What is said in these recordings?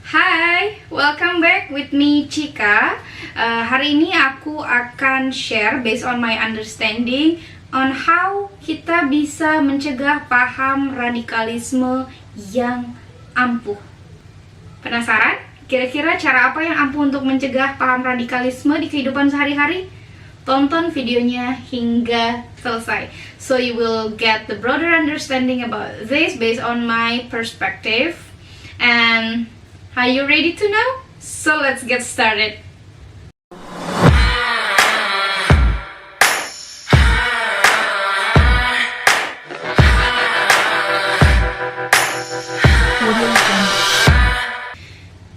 Hai, welcome back with me Chika. Hari ini aku akan share based on my understanding on how kita bisa mencegah paham radikalisme yang ampuh. Penasaran? Kira-kira cara apa yang ampuh untuk mencegah paham radikalisme di kehidupan sehari-hari? Tonton videonya hingga selesai, so you will get the broader understanding about this based on my perspective. And are you ready to know? So let's get started.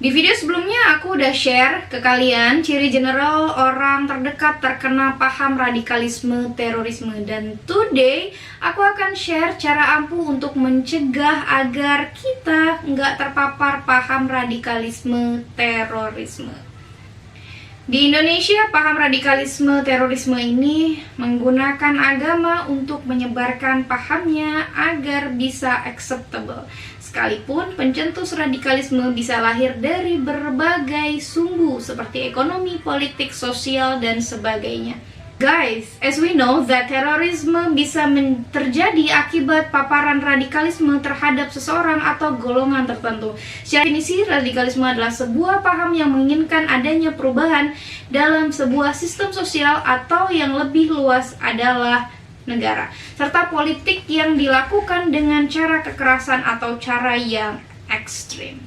Di video sebelumnya aku udah share ke kalian ciri general orang terdekat terkena paham radikalisme terorisme, dan today aku akan share cara ampuh untuk mencegah agar kita nggak terpapar paham radikalisme terorisme. Di Indonesia, paham radikalisme terorisme ini menggunakan agama untuk menyebarkan pahamnya agar bisa acceptable. Sekalipun pencetus radikalisme bisa lahir dari berbagai sumbu seperti ekonomi, politik, sosial, dan sebagainya. Guys, as we know that terorisme bisa terjadi akibat paparan radikalisme terhadap seseorang atau golongan tertentu. Secara definisi, radikalisme adalah sebuah paham yang menginginkan adanya perubahan dalam sebuah sistem sosial atau yang lebih luas adalah negara, serta politik yang dilakukan dengan cara kekerasan atau cara yang ekstrim.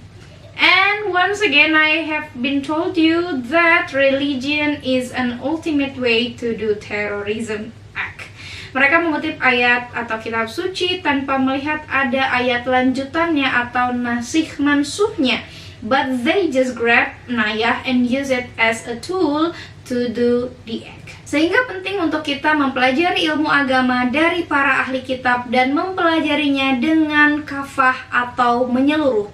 And once again, I have been told you that religion is an ultimate way to do terrorism act. Mereka mengutip ayat atau kitab suci tanpa melihat ada ayat lanjutannya atau nasih mansuhnya, but they just grab ayat and use it as a tool to do the act. Sehingga penting untuk kita mempelajari ilmu agama dari para ahli kitab dan mempelajarinya dengan kafah atau menyeluruh,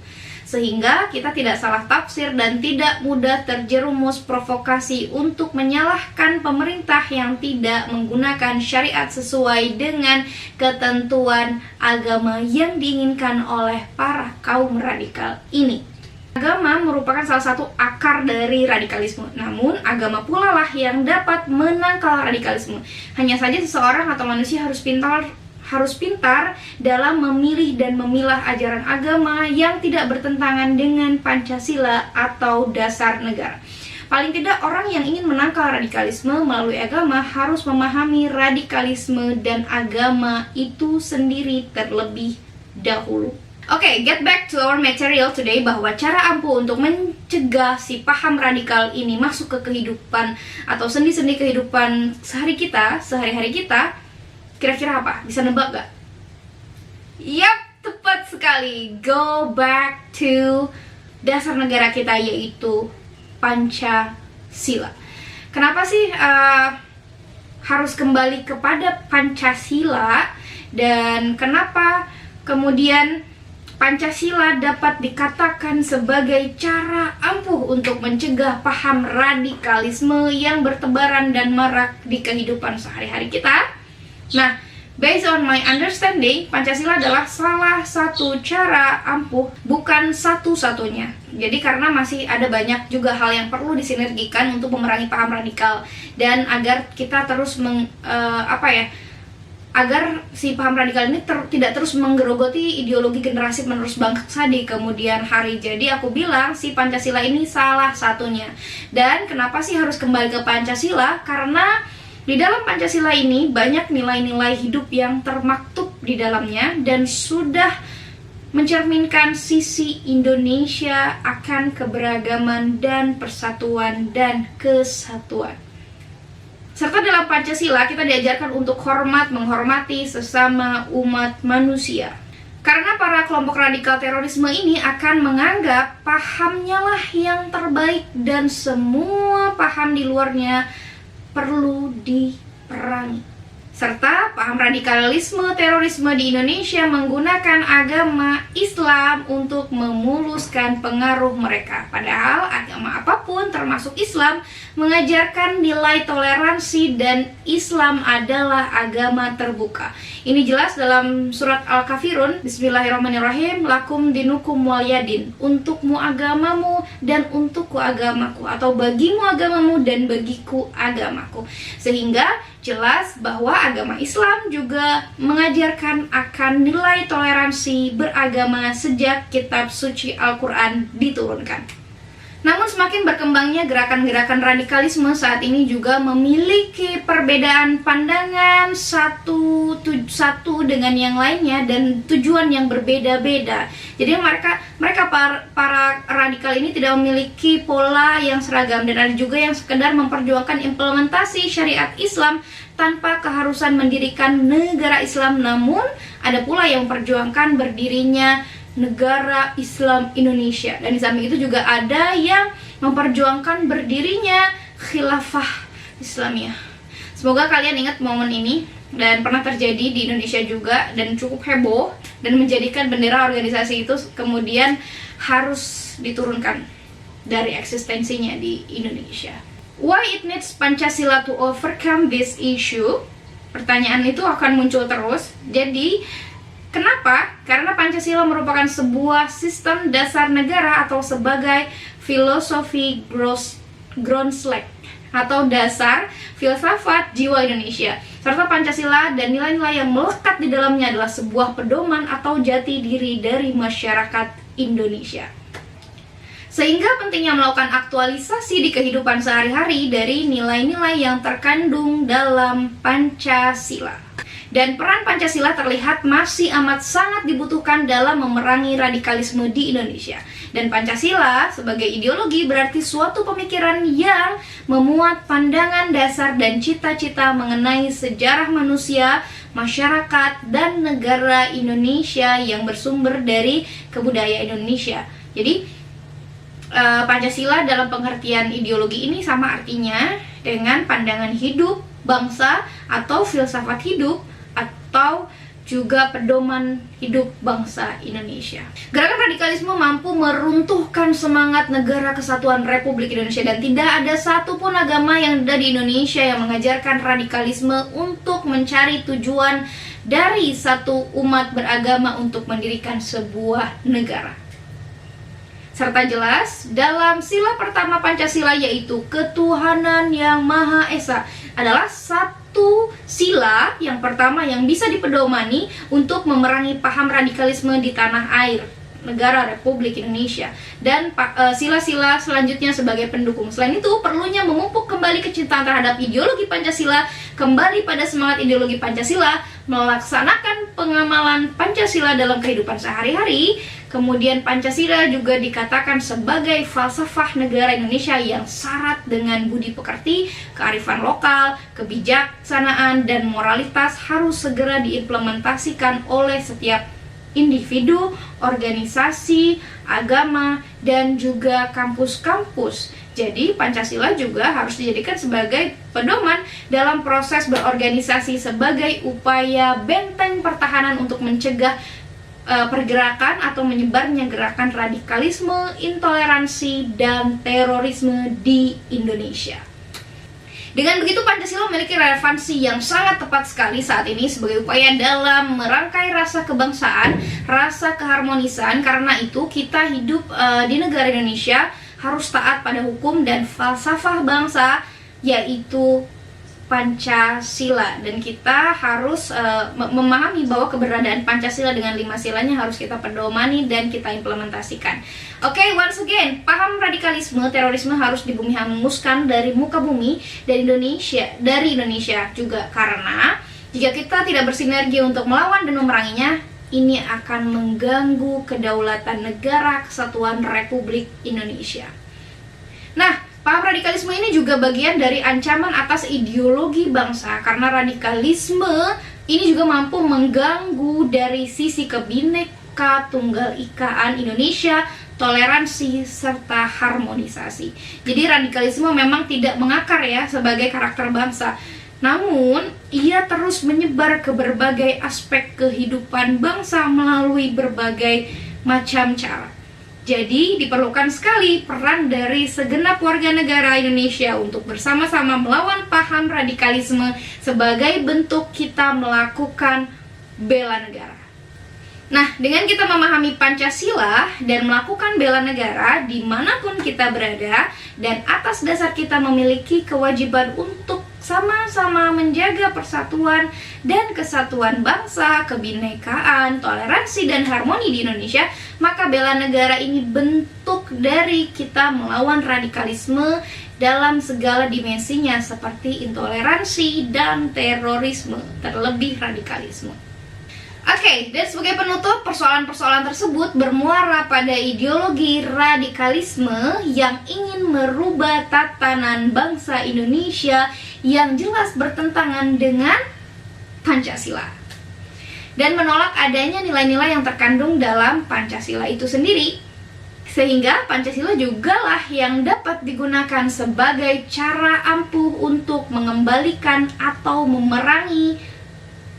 sehingga kita tidak salah tafsir dan tidak mudah terjerumus provokasi untuk menyalahkan pemerintah yang tidak menggunakan syariat sesuai dengan ketentuan agama yang diinginkan oleh para kaum radikal ini. Agama merupakan salah satu akar dari radikalisme, namun agama pula lah yang dapat menangkal radikalisme. Hanya saja seseorang atau manusia harus pintar dalam memilih dan memilah ajaran agama yang tidak bertentangan dengan Pancasila atau dasar negara. Paling tidak, orang yang ingin menangkal radikalisme melalui agama harus memahami radikalisme dan agama itu sendiri terlebih dahulu. Oke, get back to our material today, bahwa cara ampuh untuk mencegah si paham radikal ini masuk ke kehidupan atau sendi-sendi kehidupan sehari-hari kita, kira-kira apa? Bisa nebak gak? Yap, tepat sekali. Go back to dasar negara kita, yaitu Pancasila. Kenapa sih harus kembali kepada Pancasila, dan kenapa kemudian Pancasila dapat dikatakan sebagai cara ampuh untuk mencegah paham radikalisme yang bertebaran dan marak di kehidupan sehari-hari kita? Nah, based on my understanding, Pancasila adalah salah satu cara ampuh, bukan satu-satunya. Jadi karena masih ada banyak juga hal yang perlu disinergikan untuk memerangi paham radikal, dan agar kita terus agar si paham radikal ini tidak terus menggerogoti ideologi generasi penerus bangsa di kemudian hari. Jadi aku bilang si Pancasila ini salah satunya. Dan kenapa sih harus kembali ke Pancasila? Karena di dalam Pancasila ini banyak nilai-nilai hidup yang termaktub di dalamnya dan sudah mencerminkan sisi Indonesia akan keberagaman dan persatuan dan kesatuan. Serta dalam Pancasila kita diajarkan untuk menghormati sesama umat manusia. Karena para kelompok radikal terorisme ini akan menganggap pahamnya lah yang terbaik dan semua paham di luarnya perlu diperangi. serta paham radikalisme terorisme di Indonesia menggunakan agama Islam untuk memuluskan pengaruh mereka. Padahal agama apapun termasuk Islam mengajarkan nilai toleransi dan Islam adalah agama terbuka. Ini jelas dalam surat Al-Kafirun. Bismillahirrahmanirrahim. Lakum dinukum waliyadin. Untukmu agamamu dan untukku agamaku, atau bagimu agamamu dan bagiku agamaku. Sehingga jelas bahwa agama Islam juga mengajarkan akan nilai toleransi beragama sejak kitab suci Al-Quran diturunkan. Namun semakin berkembangnya gerakan-gerakan radikalisme saat ini juga memiliki perbedaan pandangan satu dengan yang lainnya dan tujuan yang berbeda-beda. Jadi para radikal ini tidak memiliki pola yang seragam, dan ada juga yang sekedar memperjuangkan implementasi syariat Islam tanpa keharusan mendirikan negara Islam. Namun ada pula yang memperjuangkan berdirinya negara Islam Indonesia, dan di samping itu juga ada yang memperjuangkan berdirinya khilafah Islamiyah. Semoga kalian ingat momen ini, dan pernah terjadi di Indonesia juga, dan cukup heboh, dan menjadikan bendera organisasi itu kemudian harus diturunkan dari eksistensinya di Indonesia. Why it needs Pancasila to overcome this issue? Pertanyaan itu akan muncul terus. Jadi kenapa? Karena Pancasila merupakan sebuah sistem dasar negara atau sebagai filosofi Grundslag atau dasar filsafat jiwa Indonesia. Serta Pancasila dan nilai-nilai yang melekat di dalamnya adalah sebuah pedoman atau jati diri dari masyarakat Indonesia. Sehingga pentingnya melakukan aktualisasi di kehidupan sehari-hari dari nilai-nilai yang terkandung dalam Pancasila. Dan peran Pancasila terlihat masih amat sangat dibutuhkan dalam memerangi radikalisme di Indonesia. Dan Pancasila sebagai ideologi berarti suatu pemikiran yang memuat pandangan dasar dan cita-cita mengenai sejarah manusia, masyarakat, dan negara Indonesia yang bersumber dari kebudayaan Indonesia. Jadi Pancasila dalam pengertian ideologi ini sama artinya dengan pandangan hidup bangsa atau filsafat hidup atau juga pedoman hidup bangsa Indonesia. Gerakan radikalisme mampu meruntuhkan semangat negara kesatuan Republik Indonesia, dan tidak ada satupun agama yang ada di Indonesia yang mengajarkan radikalisme untuk mencari tujuan dari satu umat beragama untuk mendirikan sebuah negara. Serta jelas dalam sila pertama Pancasila, yaitu ketuhanan yang Maha Esa, adalah satu sila yang pertama yang bisa dipedomani untuk memerangi paham radikalisme di tanah air negara Republik Indonesia, dan sila-sila selanjutnya sebagai pendukung. Selain itu, perlunya memupuk kembali kecintaan terhadap ideologi Pancasila, kembali pada semangat ideologi Pancasila, melaksanakan pengamalan Pancasila dalam kehidupan sehari-hari. Kemudian Pancasila juga dikatakan sebagai falsafah negara Indonesia yang syarat dengan budi pekerti, kearifan lokal, kebijaksanaan, dan moralitas harus segera diimplementasikan oleh setiap individu, organisasi, agama, dan juga kampus-kampus. Jadi Pancasila juga harus dijadikan sebagai pedoman dalam proses berorganisasi sebagai upaya benteng pertahanan untuk mencegah pergerakan atau menyebarnya gerakan radikalisme, intoleransi, dan terorisme di Indonesia. Dengan begitu, Pancasila memiliki relevansi yang sangat tepat sekali saat ini sebagai upaya dalam merangkai rasa kebangsaan, rasa keharmonisan. Karena itu kita hidup di negara Indonesia harus taat pada hukum dan falsafah bangsa, yaitu Pancasila, dan kita harus memahami bahwa keberadaan Pancasila dengan 5 silanya harus kita pedomani dan kita implementasikan. Oke, once again, paham radikalisme, terorisme harus dihanguskan dari muka bumi dari Indonesia juga, karena jika kita tidak bersinergi untuk melawan dan memeranginya, ini akan mengganggu kedaulatan negara kesatuan Republik Indonesia. Nah, paham radikalisme ini juga bagian dari ancaman atas ideologi bangsa, karena radikalisme ini juga mampu mengganggu dari sisi kebineka tunggal ikaan Indonesia, toleransi, serta harmonisasi. Jadi radikalisme memang tidak mengakar ya sebagai karakter bangsa. Namun, ia terus menyebar ke berbagai aspek kehidupan bangsa melalui berbagai macam cara. Jadi, diperlukan sekali peran dari segenap warga negara Indonesia untuk bersama-sama melawan paham radikalisme sebagai bentuk kita melakukan bela negara. Nah, dengan kita memahami Pancasila dan melakukan bela negara dimanapun kita berada, dan atas dasar kita memiliki kewajiban untuk sama-sama menjaga persatuan dan kesatuan bangsa, kebinekaan, toleransi, dan harmoni di Indonesia, maka bela negara ini bentuk dari kita melawan radikalisme dalam segala dimensinya seperti intoleransi dan terorisme, terlebih radikalisme. Oke, dan sebagai penutup, persoalan-persoalan tersebut bermuara pada ideologi radikalisme yang ingin merubah tatanan bangsa Indonesia yang jelas bertentangan dengan Pancasila dan menolak adanya nilai-nilai yang terkandung dalam Pancasila itu sendiri. Sehingga Pancasila jugalah yang dapat digunakan sebagai cara ampuh untuk mengembalikan atau memerangi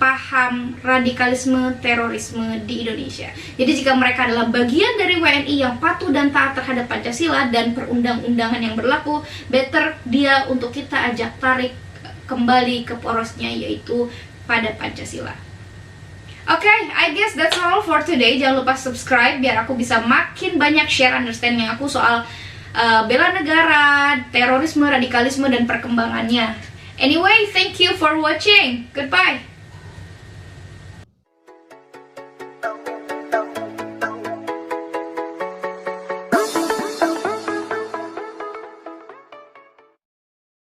paham radikalisme terorisme di Indonesia. Jadi jika mereka adalah bagian dari WNI yang patuh dan taat terhadap Pancasila dan perundang-undangan yang berlaku, better dia untuk kita ajak tarik kembali ke porosnya, yaitu pada Pancasila. Oke, I guess that's all for today. Jangan lupa subscribe biar aku bisa makin banyak share understanding aku soal bela negara, terorisme, radikalisme, dan perkembangannya. Anyway, thank you for watching. Goodbye.